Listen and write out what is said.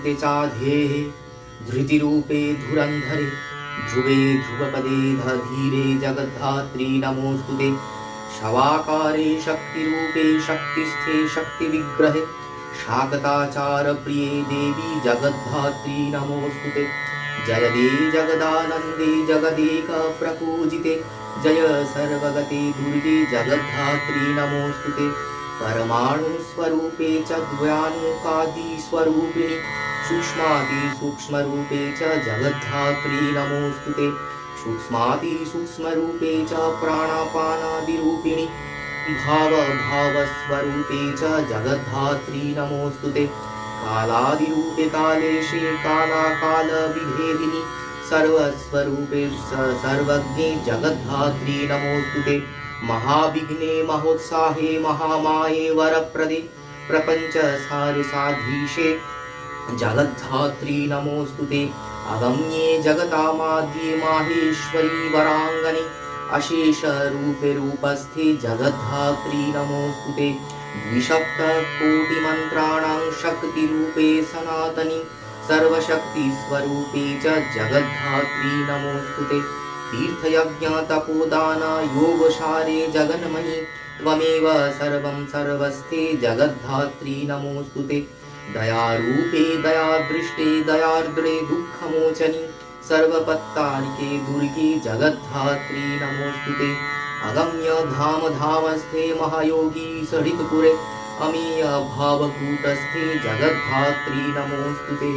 ते चाध्येः धृतिरूपे धुरन्धरे ध्रुवे ध्रुवपदे धीरे जगद्धात्री नमोऽस्तु ते शवाकारे शक्तिरूपे शक्तिस्थे शक्तिविग्रहे शाकताचारप्रिये देवी जगद्धात्री नमोऽस्तु ते जय दे जगदानन्दे जगदेकप्रपूजिते जय सर्वगते दुर्गे जगद्धात्री नमोऽस्तु ते परमाणुस्वरूपे च द्वयाणुकादिस्वरूपिणि सूक्ष्मातिसूक्ष्मरूपे च जगद्धात्री नमोऽस्तु ते सूक्ष्मातिसूक्ष्मरूपे च प्राणापानादिरूपिणि भावभावस्वरूपे च जगद्धात्री नमोऽस्तु ते कालादिरूपे कालेशे कालाकालविभेदिनि सर्वस्वरूपे सर्वज्ञे जगद्धात्री नमोऽस्तु ते महाविघ्ने महोत्साहे महामाये वरप्रदे प्रपञ्चसारसाधीशे जगद्धात्री नमोऽस्तु ते अगम्ये जगतामाद्ये माहेश्वरी वराङ्गने अशेषरूपे रूपस्थे जगद्धात्री नमोऽस्तु ते द्विसप्तकोटिमन्त्राणां शक्तिरूपे सनातनी सर्वशक्तिस्वरूपे च जगद्धात्री नमोऽस्तु ते तीर्थयज्ञतपोदान योगशारे जगन्मयि त्वमेव सर्वं सर्वस्थे जगद्धात्री नमोऽस्तु ते दयारूपे दयादृष्टे दयार्द्रे दुःखमोचनि सर्वपत्तारिके दुर्गे जगद्धात्री नमोऽस्तु ते अगम्य धाम धामस्थे महायोगी सहितपुरे अमीय भावकूटस्थे जगद्धात्री नमोऽस्तु ते।